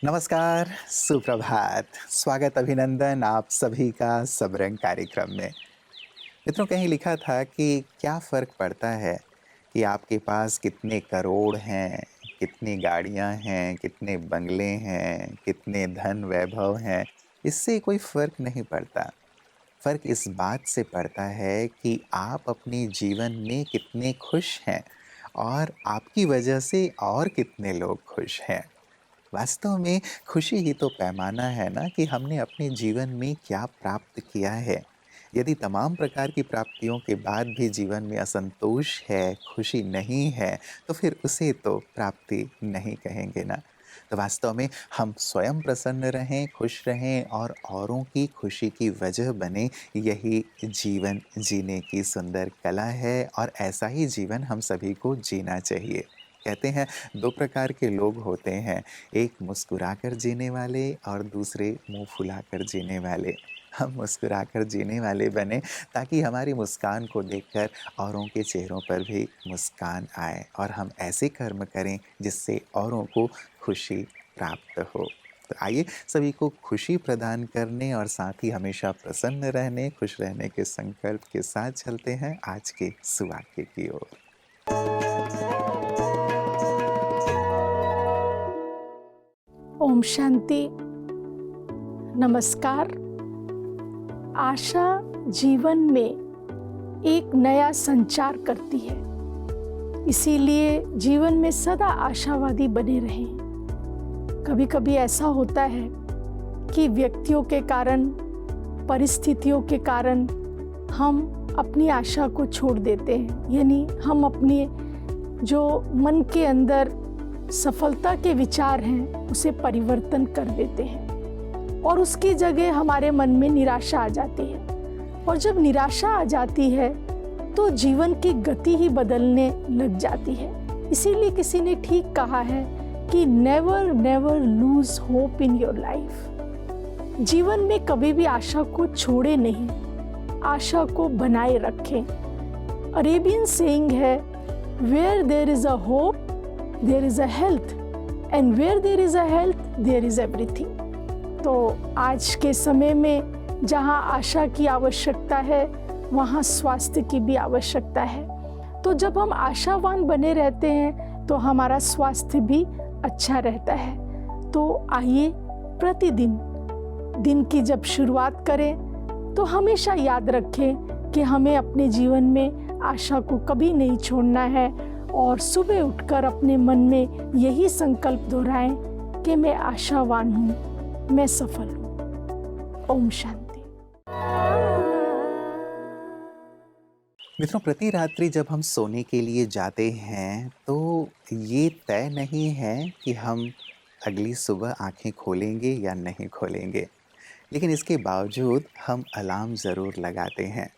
नमस्कार, सुप्रभात, स्वागत अभिनंदन आप सभी का सबरंग कार्यक्रम में। मित्रों कहीं लिखा था कि क्या फ़र्क पड़ता है कि आपके पास कितने करोड़ हैं, कितनी गाड़ियाँ हैं, कितने बंगले हैं, कितने धन वैभव हैं, इससे कोई फ़र्क नहीं पड़ता। फ़र्क इस बात से पड़ता है कि आप अपने जीवन में कितने खुश हैं और आपकी वजह से और कितने लोग खुश हैं। वास्तव में खुशी ही तो पैमाना है ना कि हमने अपने जीवन में क्या प्राप्त किया है। यदि तमाम प्रकार की प्राप्तियों के बाद भी जीवन में असंतोष है, खुशी नहीं है, तो फिर उसे तो प्राप्ति नहीं कहेंगे ना। तो वास्तव में हम स्वयं प्रसन्न रहें, खुश रहें और औरों की खुशी की वजह बने, यही जीवन जीने की सुंदर कला है और ऐसा ही जीवन हम सभी को जीना चाहिए। कहते हैं 2 प्रकार के लोग होते हैं, एक मुस्कुराकर जीने वाले और दूसरे मुँह फुलाकर जीने वाले। हम मुस्कुराकर जीने वाले बने ताकि हमारी मुस्कान को देखकर औरों के चेहरों पर भी मुस्कान आए और हम ऐसे कर्म करें जिससे औरों को खुशी प्राप्त हो। तो आइए सभी को खुशी प्रदान करने और साथ ही हमेशा प्रसन्न रहने, खुश रहने के संकल्प के साथ चलते हैं आज के सुवाक्य की ओर। ओम शांति। नमस्कार। आशा जीवन में एक नया संचार करती है, इसीलिए जीवन में सदा आशावादी बने रहें। कभी कभी ऐसा होता है कि व्यक्तियों के कारण, परिस्थितियों के कारण हम अपनी आशा को छोड़ देते हैं, यानी हम अपने जो मन के अंदर सफलता के विचार हैं उसे परिवर्तन कर देते हैं और उसकी जगह हमारे मन में निराशा आ जाती है। और जब निराशा आ जाती है तो जीवन की गति ही बदलने लग जाती है। इसीलिए किसी ने ठीक कहा है कि never never lose hope in your life. जीवन में कभी भी आशा को छोड़े नहीं, आशा को बनाए रखें। अरेबियन सेइंग है, where there is a hope there is a health and where there is a health there is everything। तो आज के समय में जहाँ आशा की आवश्यकता है वहाँ स्वास्थ्य की भी आवश्यकता है। तो जब हम आशावान बने रहते हैं तो हमारा स्वास्थ्य भी अच्छा रहता है। तो आइए प्रतिदिन दिन की जब शुरुआत करें तो हमेशा याद रखें कि हमें अपने जीवन में आशा को कभी नहीं छोड़ना है और सुबह उठकर अपने मन में यही संकल्प दोहराएं कि मैं आशावान हूँ, मैं सफल हूँ। ओम शांति। मित्रों प्रति रात्रि जब हम सोने के लिए जाते हैं तो ये तय नहीं है कि हम अगली सुबह आंखें खोलेंगे या नहीं खोलेंगे, लेकिन इसके बावजूद हम अलार्म ज़रूर लगाते हैं।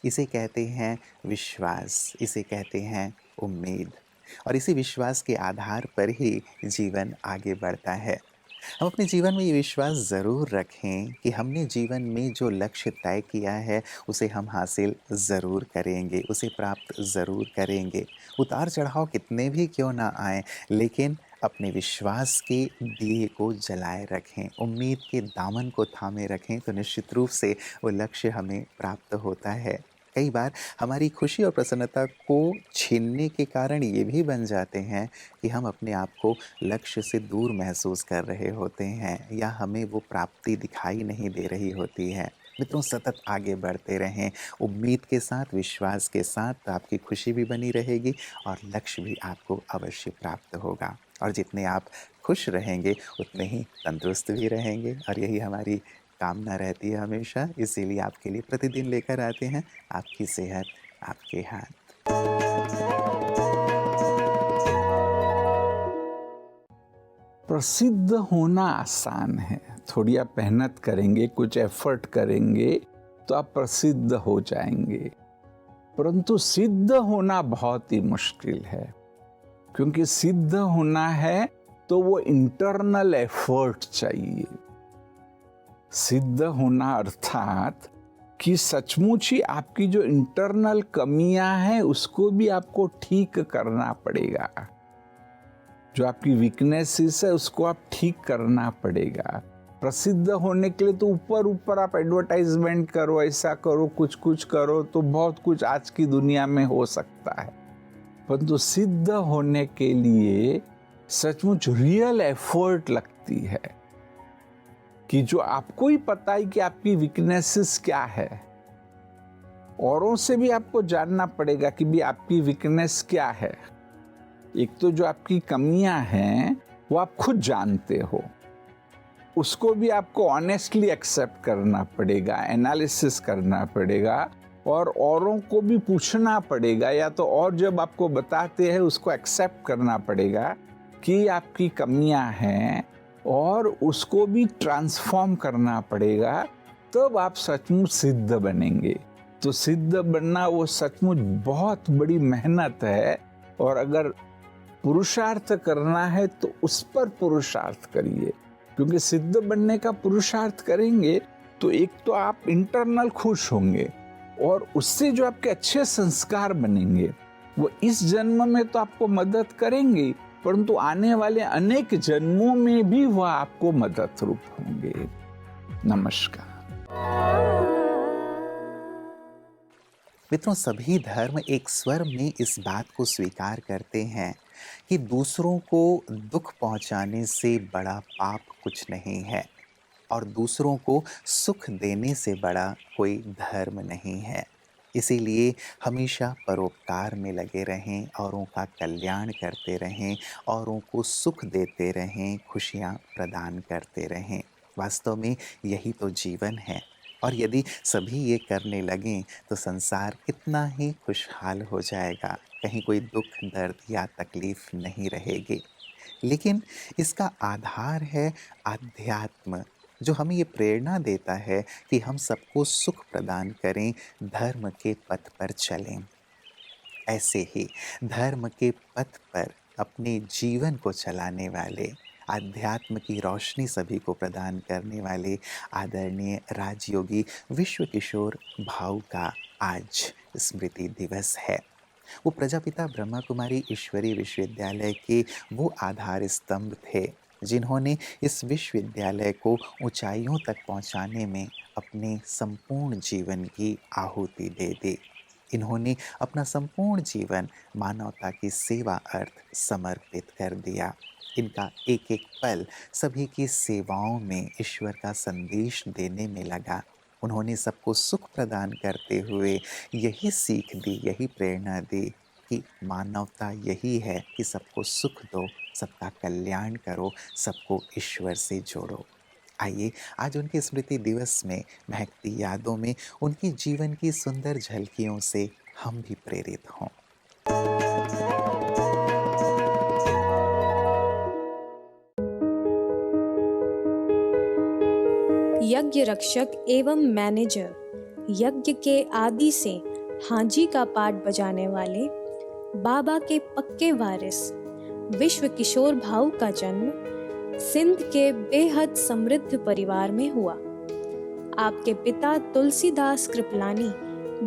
इसे कहते हैं विश्वास, इसे कहते हैं उम्मीद और इसी विश्वास के आधार पर ही जीवन आगे बढ़ता है। हम अपने जीवन में ये विश्वास ज़रूर रखें कि हमने जीवन में जो लक्ष्य तय किया है उसे हम हासिल ज़रूर करेंगे, उसे प्राप्त ज़रूर करेंगे। उतार चढ़ाव कितने भी क्यों ना आएँ, लेकिन अपने विश्वास के दिए को जलाए रखें, उम्मीद के दामन को थामे रखें तो निश्चित रूप से वो लक्ष्य हमें प्राप्त होता है। कई बार हमारी खुशी और प्रसन्नता को छीनने के कारण ये भी बन जाते हैं कि हम अपने आप को लक्ष्य से दूर महसूस कर रहे होते हैं या हमें वो प्राप्ति दिखाई नहीं दे रही होती है। मित्रों सतत आगे बढ़ते रहें उम्मीद के साथ, विश्वास के साथ, तो आपकी खुशी भी बनी रहेगी और लक्ष्य भी आपको अवश्य प्राप्त होगा। और जितने आप खुश रहेंगे उतने ही तंदुरुस्त भी रहेंगे और यही हमारी कामना रहती है हमेशा। इसीलिए आपके लिए प्रतिदिन लेकर आते हैं आपकी सेहत आपके हाथ। प्रसिद्ध होना आसान है, थोड़ी आप मेहनत करेंगे, कुछ एफर्ट करेंगे तो आप प्रसिद्ध हो जाएंगे। परंतु सिद्ध होना बहुत ही मुश्किल है, क्योंकि सिद्ध होना है तो वो इंटरनल एफर्ट चाहिए। सिद्ध होना अर्थात कि सचमुच ही आपकी जो इंटरनल कमियां हैं उसको भी आपको ठीक करना पड़ेगा। जो आपकी वीकनेसेस है उसको आप ठीक करना पड़ेगा। प्रसिद्ध होने के लिए तो ऊपर ऊपर आप एडवर्टाइजमेंट करो, ऐसा करो, कुछ करो, तो बहुत कुछ आज की दुनिया में हो सकता है। परंतु सिद्ध होने के लिए सचमुच रियल एफर्ट लगती है, कि जो आपको ही पता है कि आपकी वीकनेसेस क्या है। औरों से भी आपको जानना पड़ेगा कि भी आपकी वीकनेस क्या है। एक तो जो आपकी कमियां हैं वो आप खुद जानते हो, उसको भी आपको ऑनेस्टली एक्सेप्ट करना पड़ेगा, एनालिसिस करना पड़ेगा, और औरों को भी पूछना पड़ेगा, या तो और जब आपको बताते हैं उसको एक्सेप्ट करना पड़ेगा कि आपकी कमियां हैं, और उसको भी ट्रांसफॉर्म करना पड़ेगा। तब आप सचमुच सिद्ध बनेंगे। तो सिद्ध बनना वो सचमुच बहुत बड़ी मेहनत है, और अगर पुरुषार्थ करना है तो उस पर पुरुषार्थ करिए, क्योंकि सिद्ध बनने का पुरुषार्थ करेंगे तो एक तो आप इंटरनल खुश होंगे, और उससे जो आपके अच्छे संस्कार बनेंगे वो इस जन्म में तो आपको मदद करेंगे, परंतु आने वाले अनेक जन्मों में भी वह आपको मदद रूप होंगे। नमस्कार। मित्रों, सभी धर्म एक स्वर में इस बात को स्वीकार करते हैं कि दूसरों को दुख पहुंचाने से बड़ा पाप कुछ नहीं है, और दूसरों को सुख देने से बड़ा कोई धर्म नहीं है। इसीलिए हमेशा परोपकार में लगे रहें, औरों का कल्याण करते रहें, औरों को सुख देते रहें, खुशियाँ प्रदान करते रहें। वास्तव में यही तो जीवन है, और यदि सभी ये करने लगें तो संसार कितना ही खुशहाल हो जाएगा। कहीं कोई दुख, दर्द या तकलीफ नहीं रहेगी। लेकिन इसका आधार है आध्यात्म, जो हमें ये प्रेरणा देता है कि हम सबको सुख प्रदान करें, धर्म के पथ पर चलें। ऐसे ही धर्म के पथ पर अपने जीवन को चलाने वाले, आध्यात्म की रोशनी सभी को प्रदान करने वाले आदरणीय राजयोगी विश्व किशोर भाऊ का आज स्मृति दिवस है। वो प्रजापिता ब्रह्मा कुमारी ईश्वरीय विश्वविद्यालय के वो आधार स्तंभ थे जिन्होंने इस विश्वविद्यालय को ऊंचाइयों तक पहुंचाने में अपने संपूर्ण जीवन की आहुति दे दी। इन्होंने अपना संपूर्ण जीवन मानवता की सेवा अर्थ समर्पित कर दिया। इनका एक एक पल सभी की सेवाओं में ईश्वर का संदेश देने में लगा। उन्होंने सबको सुख प्रदान करते हुए यही सीख दी, यही प्रेरणा दी कि मानवता यही है कि सबको सुख दो, सबका कल्याण करो, सबको ईश्वर से जोड़ो। आइए आज उनके स्मृति दिवस में महकती यादों में उनकी जीवन की सुंदर झलकियों से हम भी प्रेरित हों। यज्ञ रक्षक एवं मैनेजर, यज्ञ के आदि से हाजी का पाठ बजाने वाले बाबा के पक्के वारिस विश्व किशोर भाऊ का जन्म सिंध के बेहद समृद्ध परिवार में हुआ। आपके पिता तुलसीदास कृपलानी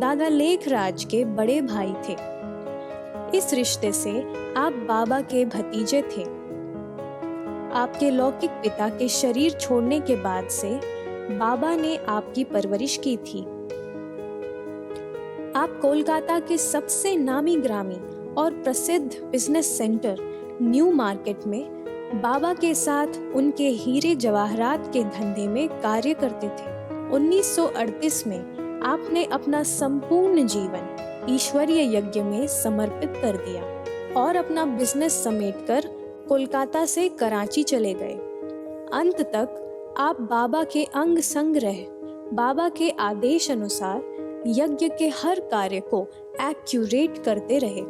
दादा लेखराज के बड़े भाई थे। इस रिश्ते से आप बाबा के भतीजे थे। आपके लौकिक पिता के शरीर छोड़ने के बाद से बाबा ने आपकी परवरिश की थी। आप कोलकाता के सबसे नामी ग्रामी और प्रसिद्ध बिजनेस सेंटर न्यू मार्केट में बाबा के साथ उनके हीरे जवाहरात के धंधे में कार्य करते थे। 1938 में आपने अपना संपूर्ण जीवन ईश्वरीय यज्ञ में समर्पित कर दिया और अपना बिजनेस समेटकर कोलकाता से कराची चले गए। अंत तक आप बाबा के अंग संग रह, बाबा के आदेश अनुसार यज्ञ के हर कार्य को एक्यूरेट करते रहे।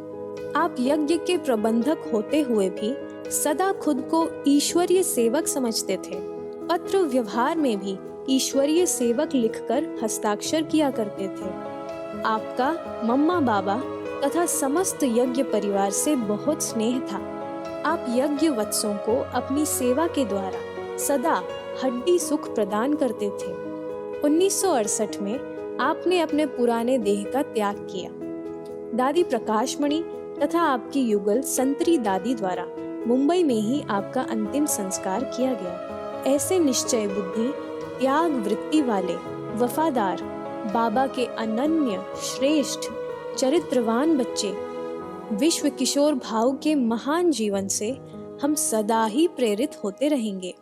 आप यज्ञ के प्रबंधक होते हुए भी सदा खुद को ईश्वरीय सेवक समझते थे। पत्र व्यवहार में भी ईश्वरीय सेवक लिखकर हस्ताक्षर किया करते थे। आपका मम्मा बाबा तथा समस्त यज्ञ परिवार से बहुत स्नेह था। आप यज्ञ वत्सों को अपनी सेवा के द्वारा सदा हड्डी सुख प्रदान करते थे। 1968 में आपने अपने पुराने देह का त्याग किया। दादी प्रकाशमणि तथा आपकी युगल संतरी दादी द्वारा मुंबई में ही आपका अंतिम संस्कार किया गया। ऐसे निश्चय बुद्धि, त्याग वृत्ति वाले, वफादार, बाबा के अनन्य श्रेष्ठ चरित्रवान बच्चे, विश्व किशोर भाव के महान जीवन से हम सदा ही प्रेरित होते रहेंगे।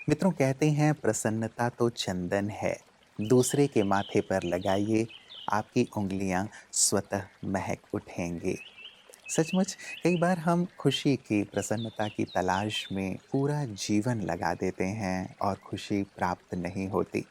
मित्रों, कहते हैं प्रसन्नता तो चंदन है, दूसरे के माथे पर लगाइए, आपकी उंगलियां स्वतः महक उठेंगी। सचमुच कई बार हम खुशी की, प्रसन्नता की तलाश में पूरा जीवन लगा देते हैं और खुशी प्राप्त नहीं होती,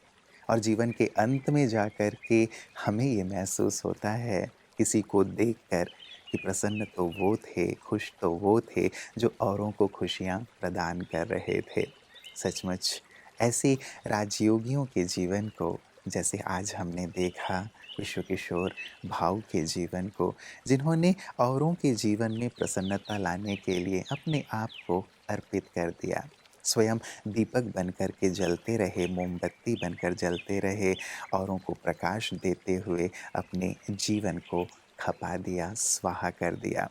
और जीवन के अंत में जाकर के हमें ये महसूस होता है किसी को देखकर कि प्रसन्न तो वो थे, खुश तो वो थे जो औरों को खुशियाँ प्रदान कर रहे थे। सचमुच ऐसे राजयोगियों के जीवन को, जैसे आज हमने देखा विश्व किशोर भाव के जीवन को, जिन्होंने औरों के जीवन में प्रसन्नता लाने के लिए अपने आप को अर्पित कर दिया, स्वयं दीपक बनकर के जलते रहे, मोमबत्ती बनकर जलते रहे, औरों को प्रकाश देते हुए अपने जीवन को खपा दिया, स्वाहा कर दिया।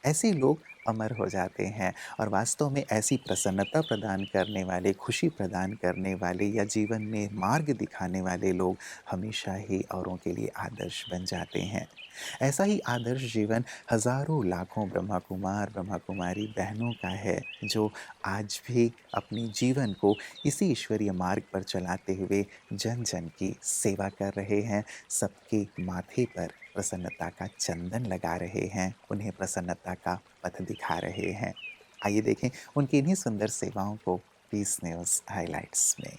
ऐसे लोग अमर हो जाते हैं, और वास्तव में ऐसी प्रसन्नता प्रदान करने वाले, खुशी प्रदान करने वाले या जीवन में मार्ग दिखाने वाले लोग हमेशा ही औरों के लिए आदर्श बन जाते हैं। ऐसा ही आदर्श जीवन हजारों लाखों ब्रह्मा कुमार, ब्रह्मा कुमारी बहनों का है, जो आज भी अपने जीवन को इसी ईश्वरीय मार्ग पर चलाते हुए जन जन की सेवा कर रहे हैं, सबके माथे पर प्रसन्नता का चंदन लगा रहे हैं, उन्हें प्रसन्नता का पथ दिखा रहे हैं। आइए देखें उनकी इन्हीं सुंदर सेवाओं को पीस न्यूज़ हाइलाइट्स में।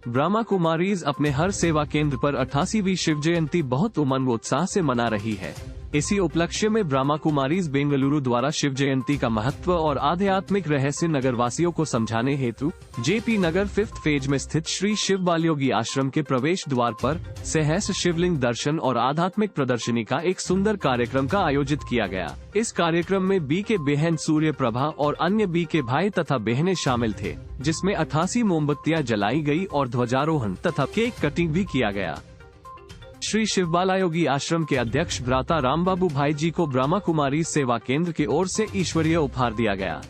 ब्रह्मा कुमारीज अपने हर सेवा केंद्र पर 88वीं शिव जयंती बहुत उमंग उत्साह से मना रही है। इसी उपलक्ष्य में ब्रह्मा कुमारीज बेंगलुरु द्वारा शिव जयंती का महत्व और आध्यात्मिक रहस्य नगरवासियों को समझाने हेतु जेपी नगर 5th फेज में स्थित श्री शिव बालयोगी आश्रम के प्रवेश द्वार पर सहस्त्र शिवलिंग दर्शन और आध्यात्मिक प्रदर्शनी का एक सुंदर कार्यक्रम का आयोजित किया गया। इस कार्यक्रम में बी के बहन सूर्य प्रभा और अन्य बी के भाई तथा बहनें शामिल थे, जिसमें 88 मोमबत्तियां जलाई गई और ध्वजारोहण तथा केक कटिंग भी किया गया। श्री शिव बालायोगी आश्रम के अध्यक्ष भ्राता रामबाबू भाई जी को ब्रह्मा कुमारी सेवा केंद्र की ओर से ईश्वरीय उपहार दिया गया।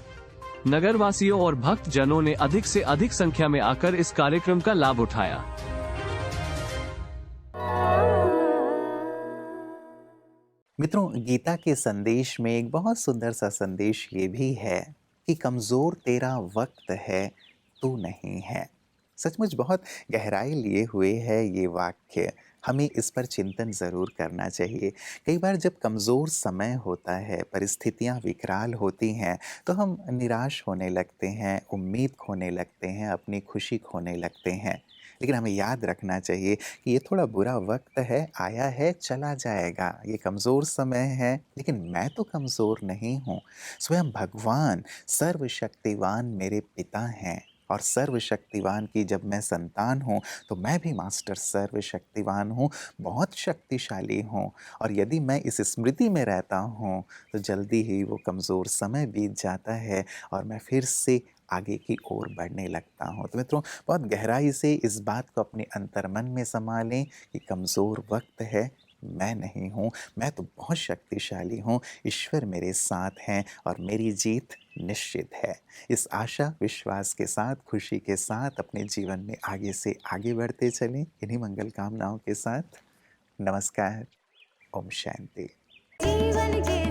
नगरवासियों और भक्त जनों ने अधिक से अधिक संख्या में आकर इस कार्यक्रम का लाभ उठाया। मित्रों, गीता के संदेश में एक बहुत सुंदर सा संदेश ये भी है कि कमजोर तेरा वक्त है, तू नहीं है। सचमुच बहुत गहराई लिए हुए है ये वाक्य, हमें इस पर चिंतन ज़रूर करना चाहिए। कई बार जब कमज़ोर समय होता है, परिस्थितियाँ विकराल होती हैं, तो हम निराश होने लगते हैं, उम्मीद खोने लगते हैं, अपनी खुशी खोने लगते हैं। लेकिन हमें याद रखना चाहिए कि ये थोड़ा बुरा वक्त है, आया है, चला जाएगा। ये कमज़ोर समय है, लेकिन मैं तो कमज़ोर नहीं हूँ। स्वयं भगवान सर्वशक्तिवान मेरे पिता हैं, और सर्वशक्तिवान की जब मैं संतान हूँ तो मैं भी मास्टर सर्वशक्तिवान हूँ, बहुत शक्तिशाली हूँ। और यदि मैं इस स्मृति में रहता हूँ तो जल्दी ही वो कमज़ोर समय बीत जाता है और मैं फिर से आगे की ओर बढ़ने लगता हूँ। तो मित्रों, बहुत गहराई से इस बात को अपने अंतर्मन में समा लें कि कमज़ोर वक्त है, मैं नहीं हूँ, मैं तो बहुत शक्तिशाली हूँ, ईश्वर मेरे साथ हैं और मेरी जीत निश्चित है। इस आशा विश्वास के साथ, खुशी के साथ अपने जीवन में आगे से आगे बढ़ते चलें। इन्हीं मंगल कामनाओं के साथ नमस्कार। ओम शांति। जीवन के